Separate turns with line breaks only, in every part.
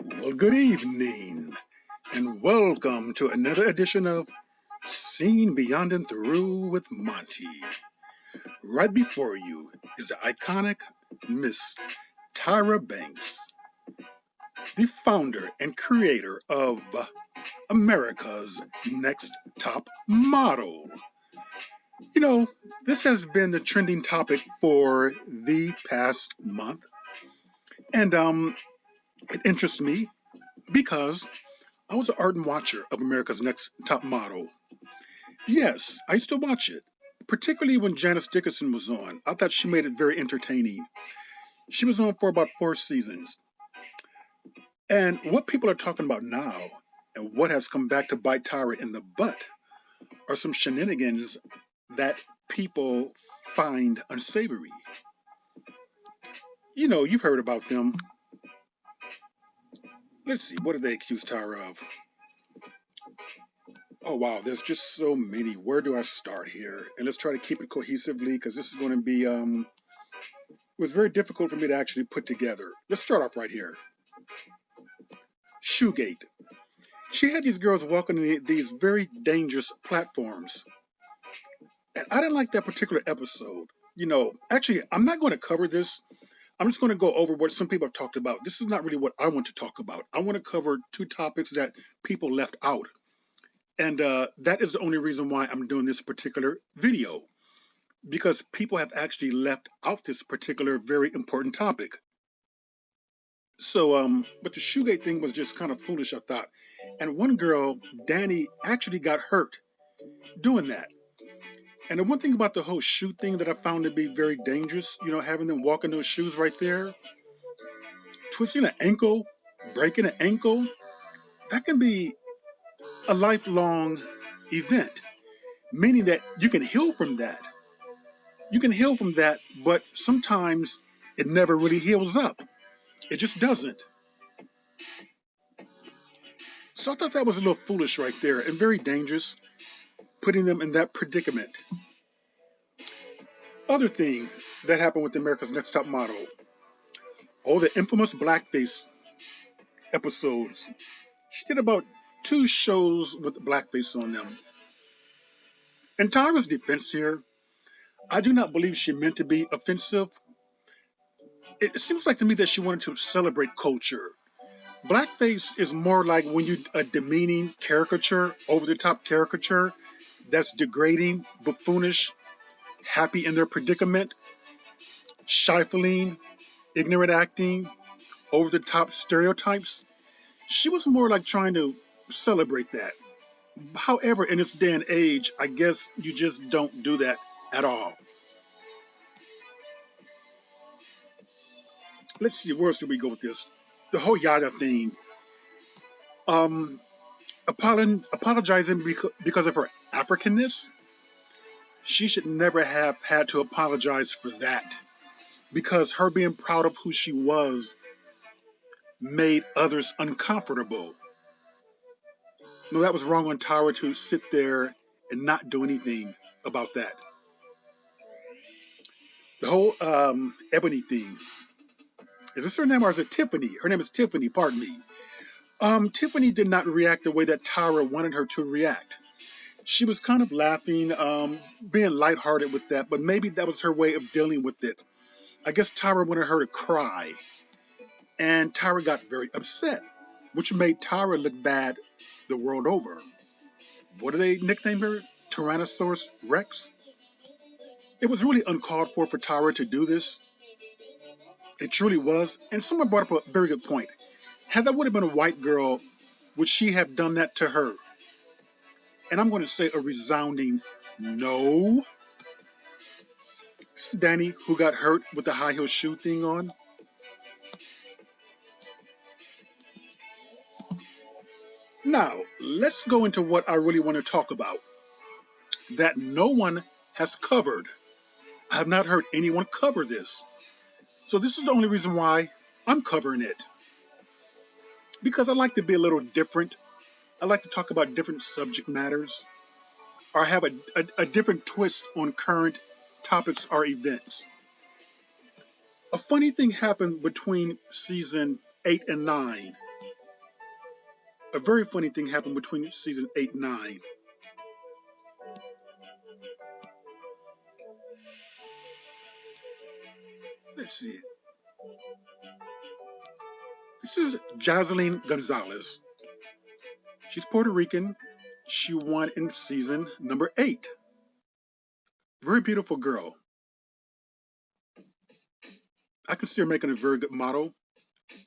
Well, good evening, and welcome to another edition of Seen Beyond and Through with Monty. Right before you is the iconic Miss Tyra Banks, the founder and creator of America's Next Top Model. You know, this has been the trending topic for the past month, and it interests me because I was an ardent watcher of America's Next Top Model. Yes, I used to watch it, particularly when Janice Dickinson was on. I thought she made it very entertaining. She was on for about 4 seasons. And what people are talking about now, and what has come back to bite Tyra in the butt, are some shenanigans that people find unsavory. You know, you've heard about them. Let's see, what did they accuse Tyra of? Oh wow, there's just so many. Where do I start here? And let's try to keep it cohesively because this is going to be it was very difficult for me to actually put together. Let's start off right here. Shoegate. She had these girls walking in these very dangerous platforms. And I didn't like that particular episode. You know, actually, I'm not going to cover this. I'm just going to go over what some people have talked about. This is not really what I want to talk about. I want to cover two topics that people left out. And that is the only reason why I'm doing this particular video, because people have actually left out this particular very important topic. So, but the shoegate thing was just kind of foolish, I thought. And one girl, Danny, actually got hurt doing that. And the one thing about the whole shoe thing that I found to be very dangerous, you know, having them walk in those shoes right there, twisting an ankle, breaking an ankle, that can be a lifelong event, meaning that you can heal from that. You can heal from that, but sometimes it never really heals up. It just doesn't. So I thought that was a little foolish right there and very dangerous, putting them in that predicament. Other things that happened with America's Next Top Model. Oh, the infamous blackface episodes. She did about 2 shows with blackface on them. In Tyra's defense here, I do not believe she meant to be offensive. It seems like to me that she wanted to celebrate culture. Blackface is more like when you a demeaning caricature, over the top caricature that's degrading, buffoonish, happy in their predicament, trifling, ignorant acting, over the top stereotypes. She was more like trying to celebrate that. However, in this day and age, I guess you just don't do that at all. Let's see, where else do we go with this? The whole Yada thing. Um, apologizing because of her Africanness. She should never have had to apologize for that because her being proud of who she was made others uncomfortable. No, that was wrong on Tyra to sit there and not do anything about that. The whole Ebony thing. Is this her name or is it Tiffany? Her name is Tiffany, pardon me. Tiffany did not react the way that Tyra wanted her to react. She was kind of laughing, being lighthearted with that, but maybe that was her way of dealing with it. I guess Tyra wanted her to cry, and Tyra got very upset, which made Tyra look bad the world over. What do they nickname her? Tyrannosaurus Rex? It was really uncalled for Tyra to do this. It truly was. And someone brought up a very good point. Had that would have been a white girl, would she have done that to her? And I'm going to say a resounding no. This is Danny, who got hurt with the high heel shoe thing on. Now, let's go into what I really want to talk about that no one has covered. I have not heard anyone cover this. So, this is the only reason why I'm covering it. Because I like to be a little different. I like to talk about different subject matters or have a different twist on current topics or events. A funny thing happened between season 8 and 9. a very funny thing happened between season 8 and 9. Let's see. This is Jocelyn Gonzalez. She's Puerto Rican. She won in season number 8. Very beautiful girl. I can see her making a very good model.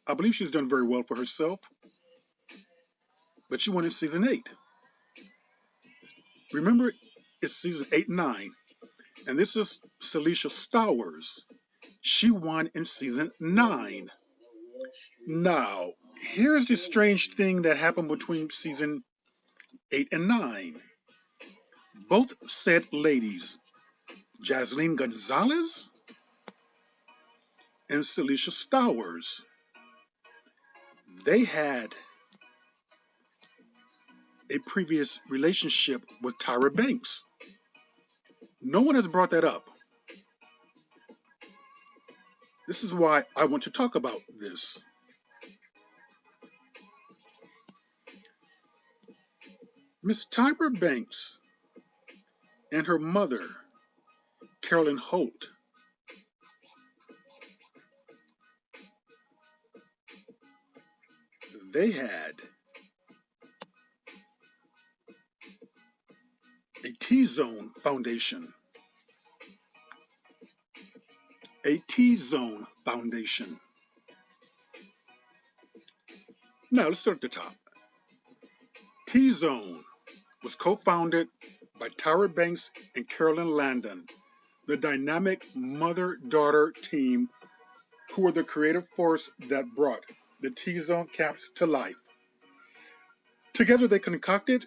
I believe she's done very well for herself. But she won in season 8. Remember, it's season 8 and 9. And this is Celicia Stowers. She won in season 9. Now, here's the strange thing that happened between season 8 and 9. Both said ladies, Jocelyn Gonzalez and Celicia Stowers, they had a previous relationship with Tyra Banks. No one has brought that up. This is why I want to talk about this. Miss Tyra Banks and her mother, Carolyn Holt, they had a Tzone foundation. A Tzone foundation. Now let's start at the top. Tzone was co-founded by Tyra Banks and Carolyn Landon, the dynamic mother-daughter team who were the creative force that brought the Tzone camps to life. Together they concocted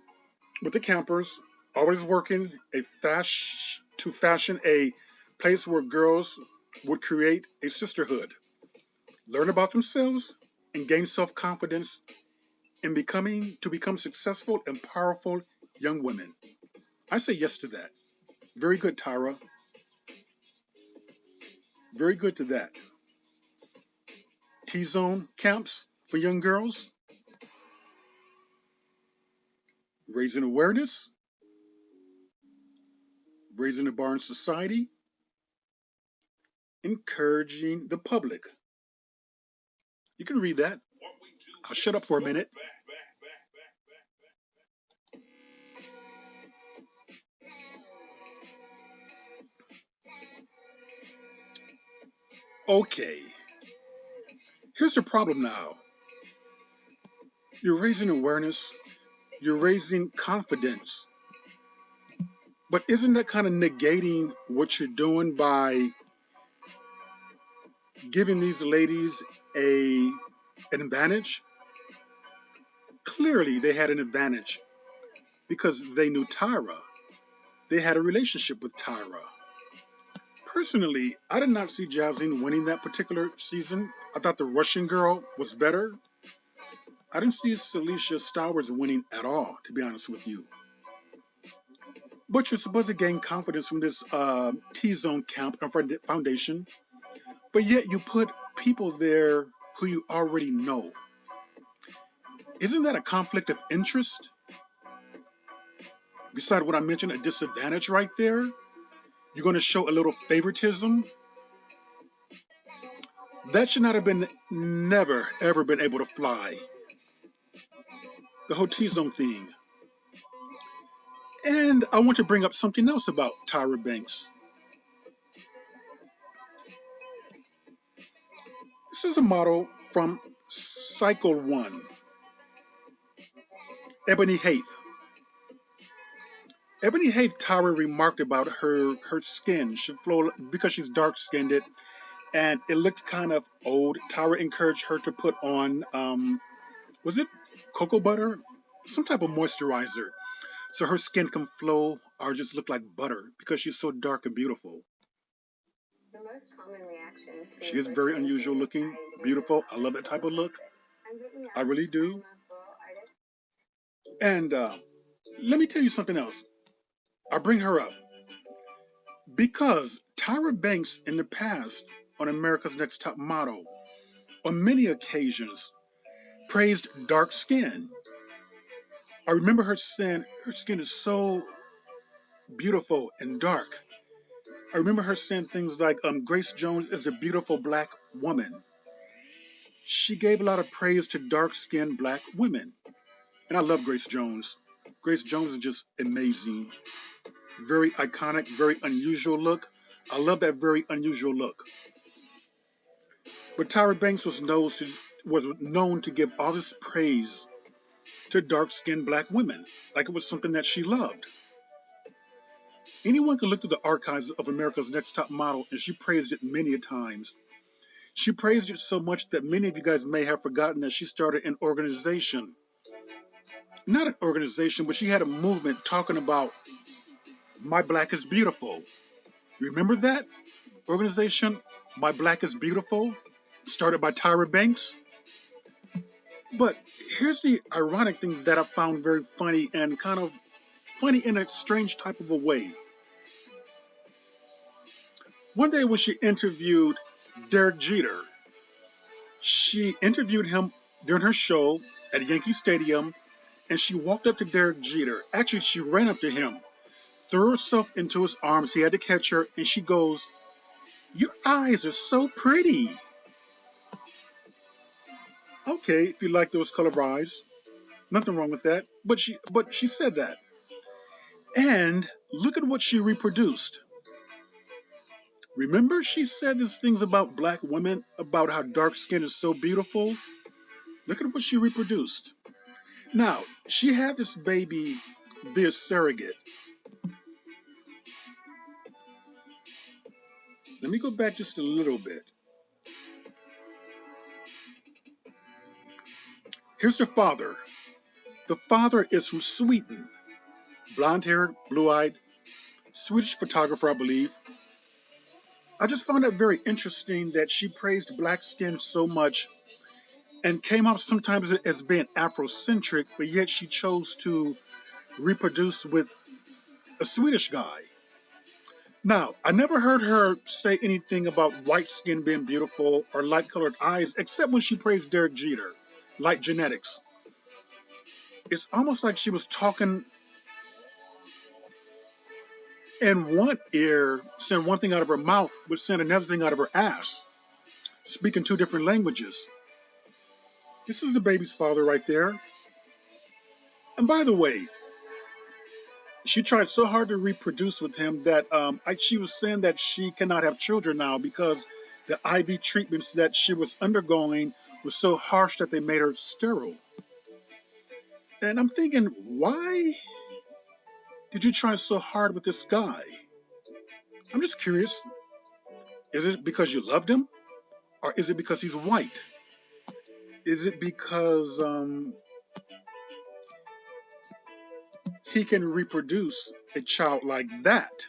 with the campers, always working to fashion a place where girls would create a sisterhood, learn about themselves, and gain self-confidence in become successful and powerful young women. I say yes to that. Very good, Tyra. Very good to that. Tzone camps for young girls, raising awareness, raising the bar in society, encouraging the public. You can read that. I'll shut up for a minute. Okay, here's the problem now. You're raising awareness, you're raising confidence, but isn't that kind of negating what you're doing by giving these ladies an advantage? Clearly, they had an advantage because they knew Tyra. They had a relationship with Tyra. Personally, I did not see Jocelyn winning that particular season. I thought the Russian girl was better. I didn't see Celicia Stowers winning at all, to be honest with you. But you're supposed to gain confidence from this Tzone camp and foundation, but yet you put people there who you already know. Isn't that a conflict of interest? Beside what I mentioned, a disadvantage right there? You're going to show a little favoritism? That should not have been, never, ever been able to fly. The whole Tzone thing. And I want to bring up something else about Tyra Banks. This is a model from Cycle 1, Ebony Haith. Ebony Haith, Tyra remarked about her skin should flow because she's dark skinned and it looked kind of old. Tyra encouraged her to put on, was it cocoa butter? Some type of moisturizer. So her skin can flow or just look like butter because she's so dark and beautiful. The most common reaction to she is very unusual looking, beautiful. I love that type of look. I really do. And let me tell you something else. I bring her up because Tyra Banks in the past on America's Next Top Model on many occasions praised dark skin. I remember her saying her skin is so beautiful and dark. I remember her saying things like, Grace Jones is a beautiful black woman. She gave a lot of praise to dark skinned black women. And I love Grace Jones. Grace Jones is just amazing. Very iconic, very unusual look. I love that very unusual look. But Tyra Banks was known to give all this praise to dark skinned black women, like it was something that she loved. Anyone can look through the archives of America's Next Top Model, and she praised it many a times. She praised it so much that many of you guys may have forgotten that she started an organization. Not an organization, but she had a movement talking about My Black is Beautiful. Remember that organization, My Black is Beautiful, started by Tyra Banks? But here's the ironic thing that I found very funny and kind of funny in a strange type of a way. One day when she interviewed Derek Jeter, she interviewed him during her show at Yankee Stadium, and she walked up to Derek Jeter. Actually, she ran up to him, threw herself into his arms. He had to catch her, and she goes, "Your eyes are so pretty." Okay, if you like those color eyes, nothing wrong with that. But she said that. And look at what she reproduced. Remember, she said these things about black women, about how dark skin is so beautiful. Look at what she reproduced. Now, she had this baby via surrogate. Let me go back just a little bit. Here's the father. The father is from Sweden. Blonde haired, blue eyed, Swedish photographer, I believe. I just found it very interesting that she praised black skin so much and came off sometimes as being Afrocentric, but yet she chose to reproduce with a Swedish guy. Now, I never heard her say anything about white skin being beautiful or light colored eyes, except when she praised Derek Jeter, light genetics. It's almost like she was talking in one ear, saying one thing out of her mouth, but saying another thing out of her ass, speaking two different languages. This is the baby's father right there. And by the way, she tried so hard to reproduce with him that she was saying that she cannot have children now because the IV treatments that she was undergoing was so harsh that they made her sterile. And I'm thinking, why did you try so hard with this guy? I'm just curious. Is it because you loved him? Or is it because he's white? Is it because he can reproduce a child like that?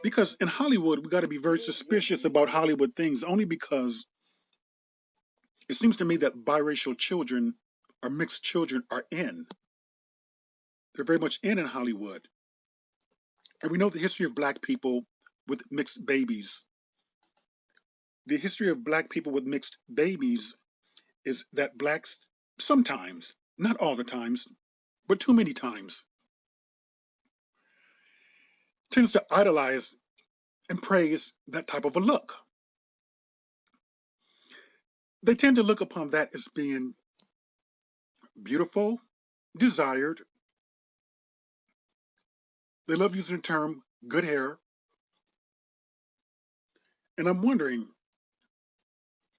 Because in Hollywood, we got to be very suspicious about Hollywood things only because it seems to me that biracial children or mixed children are in. They're very much in Hollywood. And we know the history of black people with mixed babies. The history of black people with mixed babies is that blacks sometimes, not all the times, but too many times, tends to idolize and praise that type of a look. They tend to look upon that as being beautiful, desired. They love using the term good hair. And I'm wondering,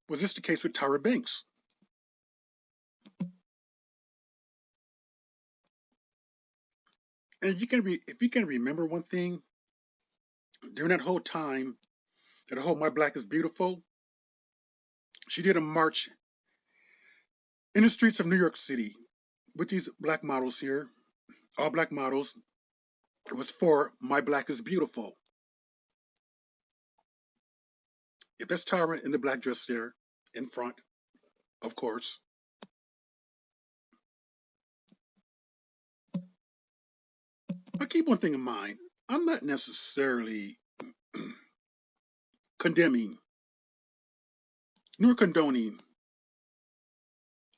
was this the case with Tyra Banks? And if you can remember one thing, during that whole time, that whole My Black is Beautiful, she did a march in the streets of New York City with these black models here, all black models. It was for My Black is Beautiful. If that's Tyra in the black dress there in front, of course. I keep one thing in mind. I'm not necessarily condemning nor condoning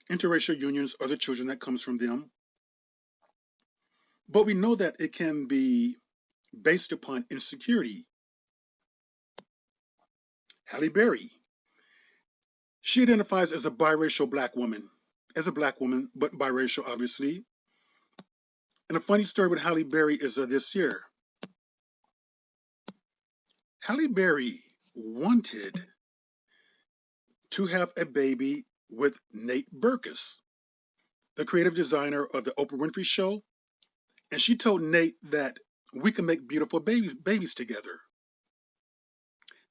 Interracial unions are the children that comes from them. But we know that it can be based upon insecurity. Halle Berry, she identifies as a biracial black woman, but biracial, obviously. And a funny story with Halle Berry is this year. Halle Berry wanted to have a baby with Nate Berkus, the creative designer of the Oprah Winfrey Show. And she told Nate that we can make beautiful babies together.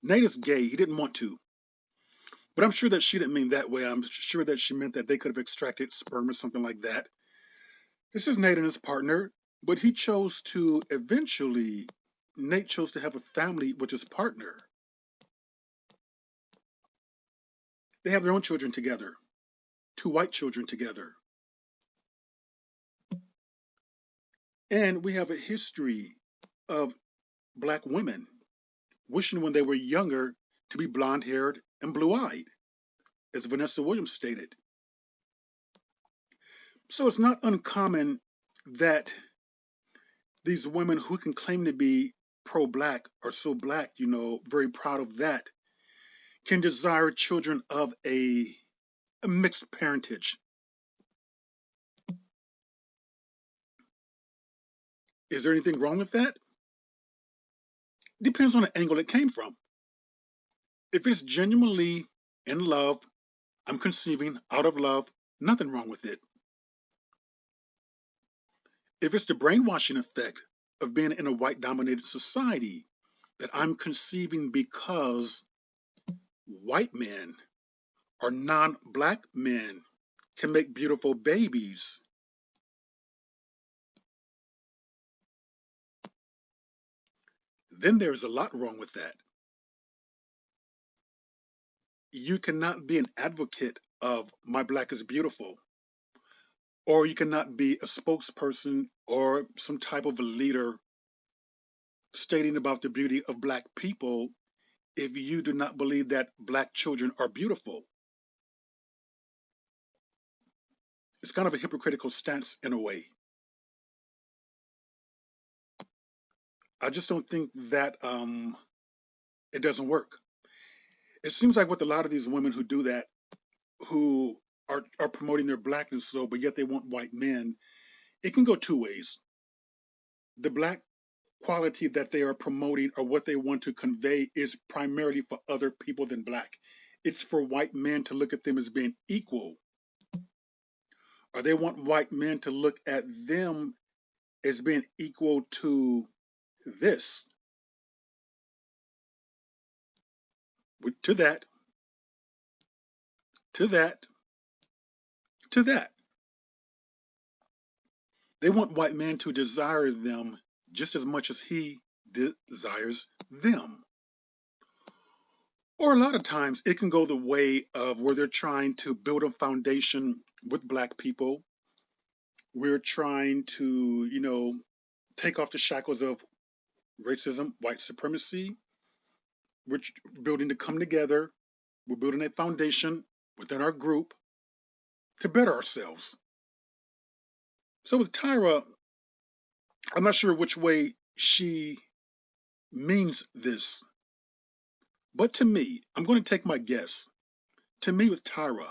Nate is gay. He didn't want to. But I'm sure that she didn't mean that way. I'm sure that she meant that they could have extracted sperm or something like that. This is Nate and his partner, but Nate chose to have a family with his partner. They have their own children together, two white children together. And we have a history of black women wishing when they were younger to be blonde haired and blue eyed, as Vanessa Williams stated. So it's not uncommon that these women who can claim to be pro black are so black, very proud of that, can desire children of a mixed parentage. Is there anything wrong with that? Depends on the angle it came from. If it's genuinely in love, I'm conceiving out of love, nothing wrong with it. If it's the brainwashing effect of being in a white dominated society, that I'm conceiving because white men or non black men can make beautiful babies, then there's a lot wrong with that. You cannot be an advocate of my black is beautiful, or you cannot be a spokesperson or some type of a leader stating about the beauty of black people if you do not believe that black children are beautiful. It's kind of a hypocritical stance in a way. I just don't think that it doesn't work. It seems like with a lot of these women who do that, who are promoting their blackness, but yet they want white men, it can go two ways. The black quality that they are promoting or what they want to convey is primarily for other people than black. It's for white men to look at them as being equal, or they want white men to look at them as being equal to this, to that, to that, to that. They want white men to desire them just as much as he desires them. Or a lot of times it can go the way of where they're trying to build a foundation with black people. We're trying to, take off the shackles of racism, white supremacy. We're building to come together. We're building a foundation within our group to better ourselves. So with Tyra, I'm not sure which way she means this, but to me, I'm going to take my guess. To me, with Tyra,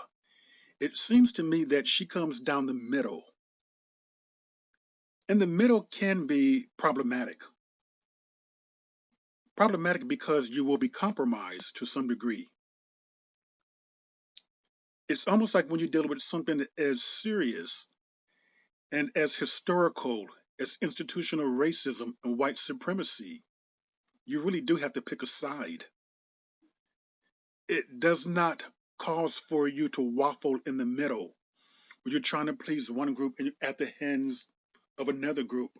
it seems to me that she comes down the middle. And the middle can be problematic. Problematic because you will be compromised to some degree. It's almost like when you're dealing with something as serious and as historical as institutional racism and white supremacy, you really do have to pick a side. It does not cause for you to waffle in the middle when you're trying to please one group at the hands of another group,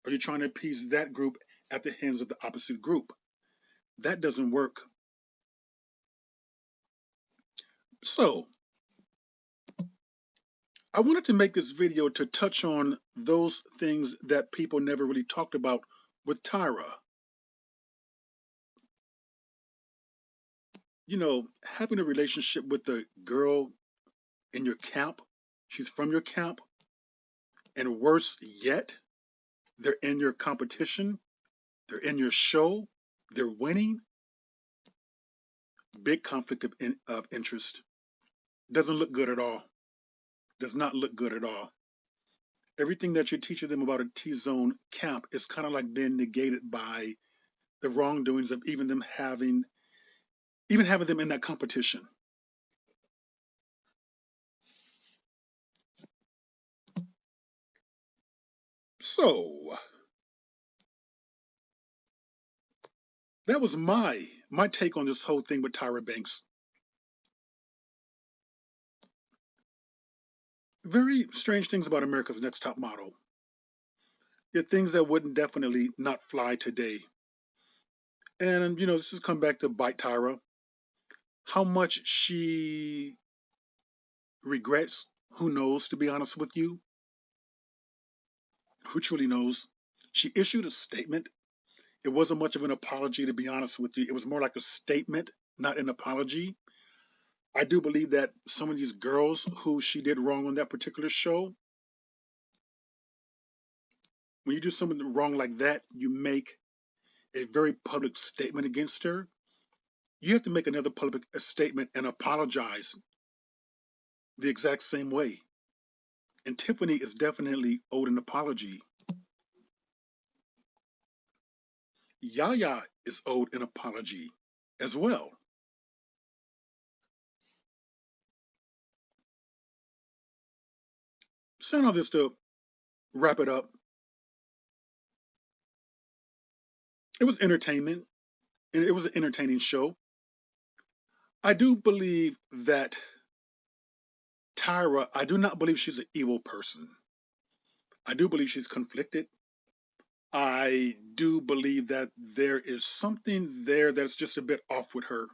or you're trying to appease that group at the hands of the opposite group. That doesn't work. So, I wanted to make this video to touch on those things that people never really talked about with Tyra. Having a relationship with a girl in in your camp. She's from your camp. And worse yet, they're in your competition. They're in your show. They're winning. Big conflict of interest. Doesn't look good at all. Does not look good at all. Everything that you're teaching them about a Tzone camp is kind of like being negated by the wrongdoings of even having them in that competition. So that was my take on this whole thing with Tyra Banks. Very strange things about America's Next Top Model. There are things that wouldn't definitely not fly today. And this has come back to bite Tyra. How much she regrets, who knows, to be honest with you. Who truly knows? She issued a statement. It wasn't much of an apology, to be honest with you. It was more like a statement, not an apology. I do believe that some of these girls who she did wrong on that particular show, when you do something wrong like that, you make a very public statement against her. You have to make another public statement and apologize the exact same way. And Tiffany is definitely owed an apology. Yaya is owed an apology as well. Saying all this to wrap it up, it was entertainment, and it was an entertaining show. I do believe that Tyra, I do not believe she's an evil person. I do believe she's conflicted. I do believe that there is something there that's just a bit off with her.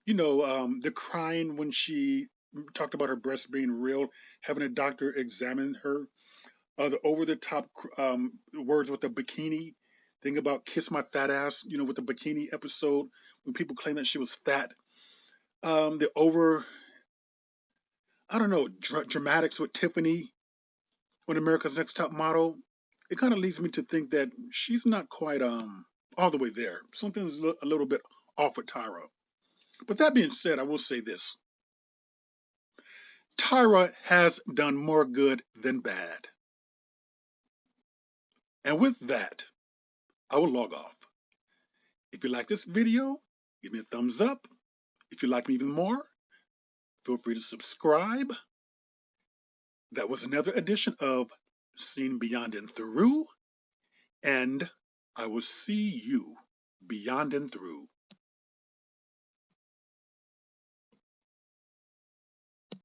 The crying when she talked about her breasts being real, having a doctor examine her, the over the top words with the bikini thing about kiss my fat ass, with the bikini episode when people claim that she was fat. The over, I don't know, dramatics with Tiffany on America's Next Top Model. It kind of leads me to think that she's not quite all the way there. Something's a little bit off with Tyra. But that being said, I will say this. Tyra has done more good than bad. And with that, I will log off. If you like this video, give me a thumbs up. If you like me even more, feel free to subscribe. That was another edition of Seen Beyond and Through, and I will see you beyond and through.